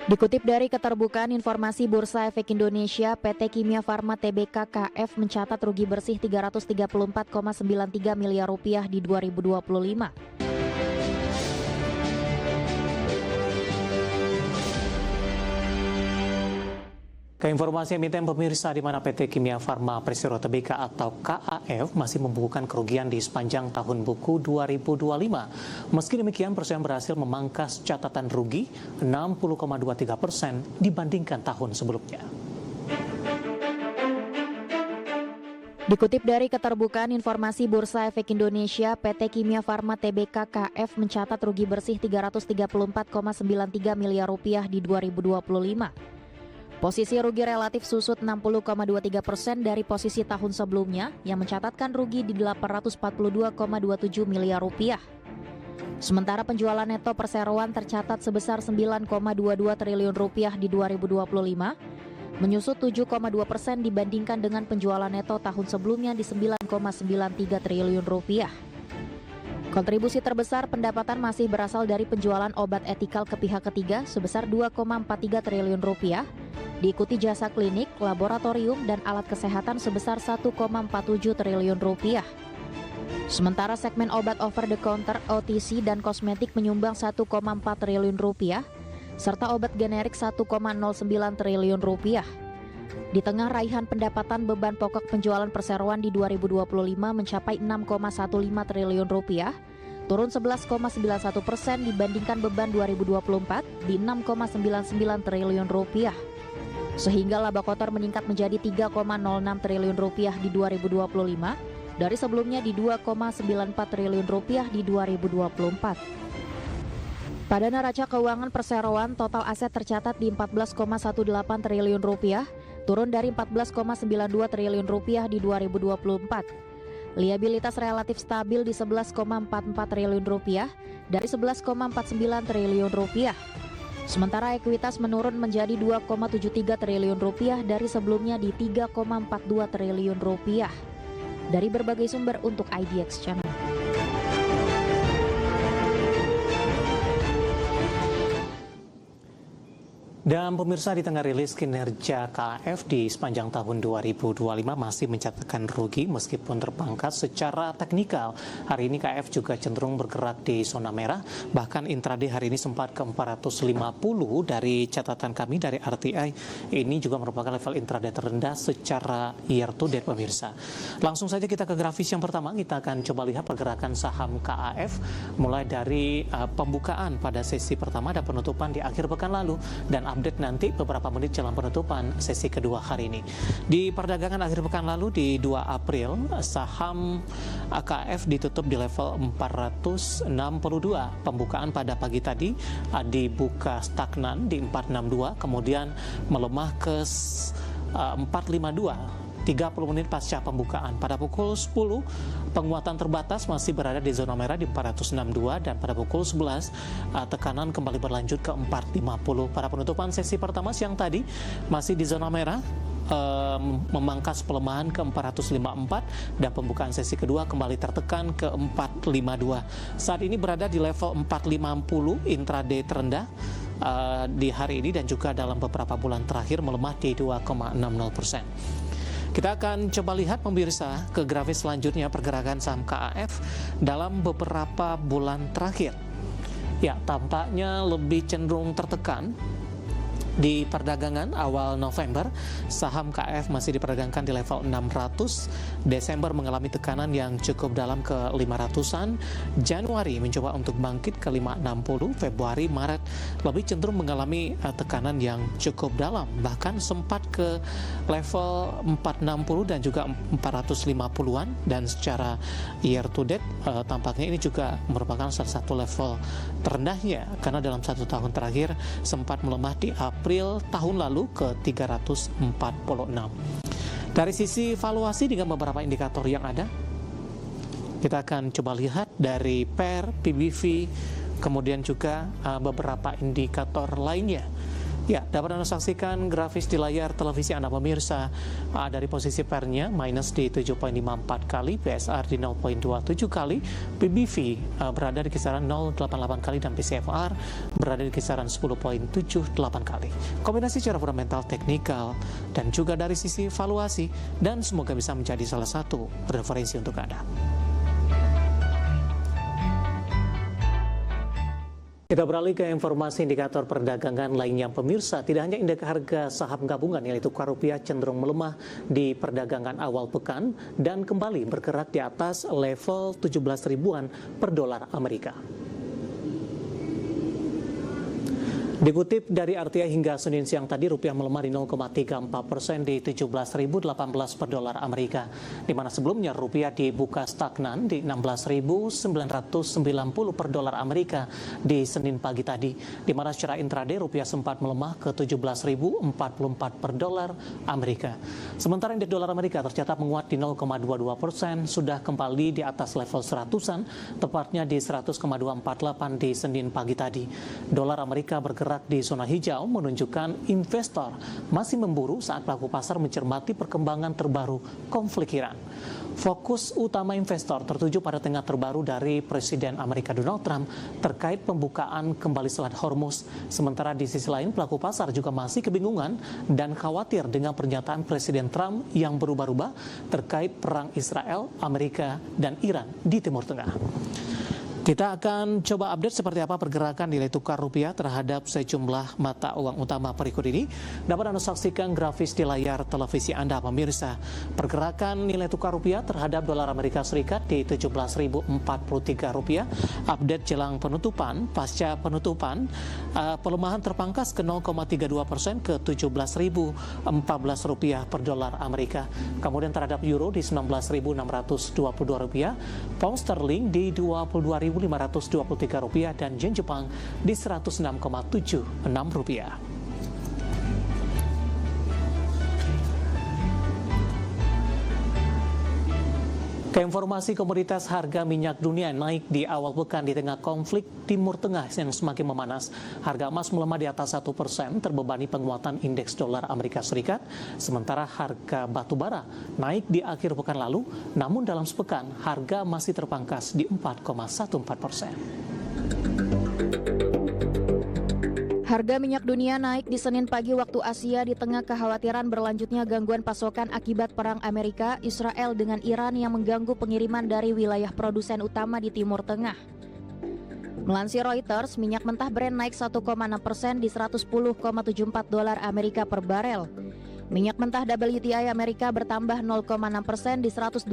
Dikutip dari Keterbukaan Informasi Bursa Efek Indonesia, PT Kimia Farma Tbk KF mencatat rugi bersih 334,93 miliar rupiah di 2025. Keinformasi emiten pemirsa di mana PT Kimia Farma Persero Tbk atau KAF masih membukukan kerugian di sepanjang tahun buku 2025. Meski demikian, perusahaan berhasil memangkas catatan rugi 60,23% dibandingkan tahun sebelumnya. Dikutip dari Keterbukaan Informasi Bursa Efek Indonesia, PT Kimia Farma Tbk KF mencatat rugi bersih 334,93 miliar rupiah di 2025. Posisi rugi relatif susut 60,23% dari posisi tahun sebelumnya yang mencatatkan rugi di 842,27 miliar rupiah. Sementara penjualan neto perseroan tercatat sebesar 9,22 triliun rupiah di 2025, menyusut 7,2% dibandingkan dengan penjualan neto tahun sebelumnya di 9,93 triliun rupiah. Kontribusi terbesar pendapatan masih berasal dari penjualan obat etikal ke pihak ketiga sebesar 2,43 triliun rupiah, diikuti jasa klinik, laboratorium, dan alat kesehatan sebesar 1,47 triliun rupiah. Sementara segmen obat over the counter, OTC, dan kosmetik menyumbang 1,4 triliun rupiah, serta obat generik 1,09 triliun rupiah. Di tengah raihan pendapatan, beban pokok penjualan perseroan di 2025 mencapai 6,15 triliun rupiah, turun 11,91% dibandingkan beban 2024 di 6,99 triliun rupiah. Sehingga laba kotor meningkat menjadi 3,06 triliun rupiah di 2025 dari sebelumnya di 2,94 triliun rupiah di 2024. Pada neraca keuangan perseroan, total aset tercatat di 14,18 triliun rupiah, turun dari 14,92 triliun rupiah di 2024. Liabilitas relatif stabil di 11,44 triliun rupiah dari 11,49 triliun rupiah. Sementara ekuitas menurun menjadi 2,73 triliun rupiah dari sebelumnya di 3,42 triliun rupiah. Dari berbagai sumber untuk IDX Channel. Dan pemirsa, di tengah rilis kinerja KAF di sepanjang tahun 2025 masih mencatatkan rugi meskipun terpangkas secara teknikal. Hari ini KAF juga cenderung bergerak di zona merah, bahkan intraday hari ini sempat ke 450 dari catatan kami dari RTI. Ini juga merupakan level intraday terendah secara year to date pemirsa. Langsung saja kita ke grafis yang pertama, kita akan coba lihat pergerakan saham KAF mulai dari pembukaan pada sesi pertama dan penutupan di akhir pekan lalu dan update nanti beberapa menit jelang penutupan sesi kedua hari ini. Di perdagangan akhir pekan lalu di 2 April, saham KAF ditutup di level 462. Pembukaan pada pagi tadi dibuka stagnan di 462, kemudian melemah ke 452. 30 menit pasca pembukaan. Pada pukul 10, penguatan terbatas masih berada di zona merah di 462 dan pada pukul 11, tekanan kembali berlanjut ke 450. Pada penutupan sesi pertama siang tadi masih di zona merah, memangkas pelemahan ke 454 dan pembukaan sesi kedua kembali tertekan ke 452. Saat ini berada di level 450 intraday terendah di hari ini dan juga dalam beberapa bulan terakhir melemah di 2,60%. Kita akan coba lihat pemirsa ke grafis selanjutnya pergerakan saham KAF dalam beberapa bulan terakhir. Ya, tampaknya lebih cenderung tertekan. Di perdagangan awal November, saham KAF masih diperdagangkan di level 600. Desember mengalami tekanan yang cukup dalam ke 500-an. Januari mencoba untuk bangkit ke 560. Februari, Maret lebih cenderung mengalami tekanan yang cukup dalam. Bahkan sempat ke level 460 dan juga 450-an. Dan secara year to date, tampaknya ini juga merupakan salah satu level terendahnya. Karena dalam 1 tahun terakhir sempat melemah di April tahun lalu ke 346. Dari sisi valuasi dengan beberapa indikator yang ada, kita akan coba lihat dari PER, PBV, kemudian juga beberapa indikator lainnya. Ya, dapat Anda saksikan grafis di layar televisi Anda pemirsa. Dari posisi pairnya minus di 7,54 kali, PSR di 0,27 kali, PBV berada di kisaran 0,88 kali dan PCFR berada di kisaran 10,78 kali. Kombinasi secara fundamental, teknikal, dan juga dari sisi valuasi, dan semoga bisa menjadi salah satu referensi untuk Anda. Kita beralih ke informasi indikator perdagangan lainnya pemirsa. Tidak hanya indeks harga saham gabungan nilai tukar rupiah cenderung melemah di perdagangan awal pekan dan kembali bergerak di atas level 17 ribuan per dolar Amerika. Dikutip dari RTI hingga Senin siang tadi, rupiah melemah di 0,34% di 17.018 per dolar Amerika, di mana sebelumnya rupiah dibuka stagnan di 16.990 per dolar Amerika di Senin pagi tadi, di mana secara intraday rupiah sempat melemah ke 17.044 per dolar Amerika. Sementara indeks dolar Amerika tercatat menguat di 0,22%, sudah kembali di atas level 100-an, tepatnya di 100,248 di Senin pagi tadi. Dolar Amerika bergerak di zona hijau, menunjukkan investor masih memburu saat pelaku pasar mencermati perkembangan terbaru konflik Iran. Fokus utama investor tertuju pada tengah terbaru dari Presiden Amerika Donald Trump terkait pembukaan kembali Selat Hormuz. Sementara di sisi lain, pelaku pasar juga masih kebingungan dan khawatir dengan pernyataan Presiden Trump yang berubah-ubah terkait perang Israel, Amerika, dan Iran di Timur Tengah. Kita akan coba update seperti apa pergerakan nilai tukar rupiah terhadap sejumlah mata uang utama berikut ini. Dapat Anda saksikan grafis di layar televisi Anda pemirsa. Pergerakan nilai tukar rupiah terhadap dolar Amerika Serikat di 17.043 rupiah. Update jelang penutupan, pasca penutupan, pelemahan terpangkas ke 0,32% ke 17.014 rupiah per dolar Amerika. Kemudian terhadap euro di 19.622 rupiah, pound sterling di 22.523 rupiah dan yen Jepang di 106,76 rupiah. Ke informasi komoditas, harga minyak dunia naik di awal pekan di tengah konflik Timur Tengah yang semakin memanas. Harga emas melemah di atas 1%, terbebani penguatan indeks dolar Amerika Serikat. Sementara harga batu bara naik di akhir pekan lalu, namun dalam sepekan harga masih terpangkas di 4,14%. Harga minyak dunia naik di Senin pagi waktu Asia di tengah kekhawatiran berlanjutnya gangguan pasokan akibat perang Amerika, Israel dengan Iran yang mengganggu pengiriman dari wilayah produsen utama di Timur Tengah. Melansir Reuters, minyak mentah Brent naik 1,6% di 110,74 dolar Amerika per barel. Minyak mentah WTI Amerika bertambah 0,6% di 112,25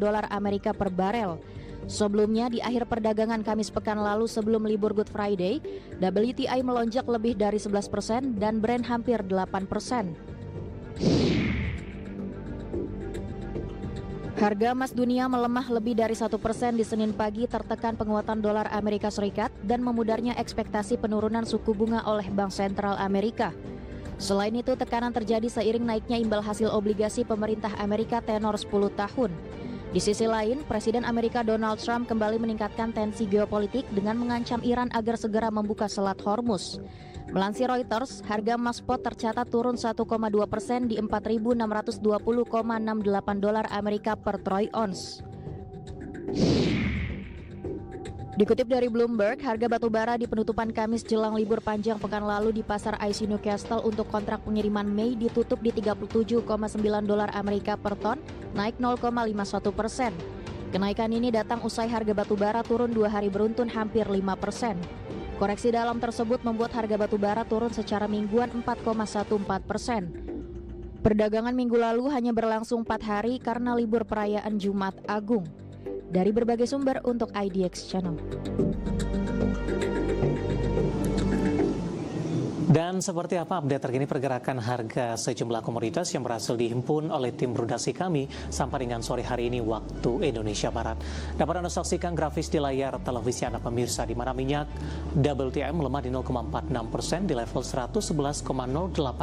dolar Amerika per barel. Sebelumnya, di akhir perdagangan Kamis pekan lalu sebelum libur Good Friday, WTI melonjak lebih dari 11% dan Brent hampir 8%. Harga emas dunia melemah lebih dari 1% di Senin pagi tertekan penguatan dolar Amerika Serikat dan memudarnya ekspektasi penurunan suku bunga oleh Bank Sentral Amerika. Selain itu, tekanan terjadi seiring naiknya imbal hasil obligasi pemerintah Amerika tenor 10 tahun. Di sisi lain, Presiden Amerika Donald Trump kembali meningkatkan tensi geopolitik dengan mengancam Iran agar segera membuka Selat Hormuz. Melansir Reuters, harga emas spot tercatat turun 1,2% di 4.620,68 dolar Amerika per troy ounce. Dikutip dari Bloomberg, harga batu bara di penutupan Kamis jelang libur panjang pekan lalu di pasar IC Newcastle untuk kontrak pengiriman Mei ditutup di 37,9 dolar Amerika per ton, naik 0,51%. Kenaikan ini datang usai harga batu bara turun 2 hari beruntun hampir 5%. Koreksi dalam tersebut membuat harga batu bara turun secara mingguan 4,14%. Perdagangan minggu lalu hanya berlangsung 4 hari karena libur perayaan Jumat Agung. Dari berbagai sumber untuk IDX Channel. Dan seperti apa update terkini pergerakan harga sejumlah komoditas yang berhasil dihimpun oleh tim redaksi kami sampai dengan sore hari ini waktu Indonesia Barat. Dapat Anda saksikan grafis di layar televisi Anda pemirsa, di mana minyak WTI melemah di 0,46% di level 111,08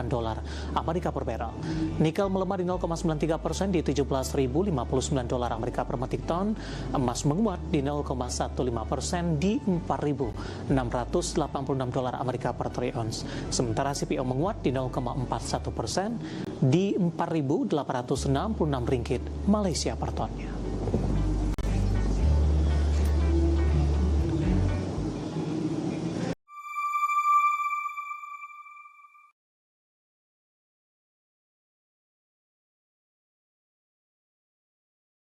dolar Amerika per barrel. Nikel melemah di 0,93% di 17.059 dolar Amerika per metric ton. Emas menguat di 0,15% di 4.686 dolar Amerika per troy ounce. sementara CPO menguat di 0,41% di Rp4.866 Malaysia per tonnya.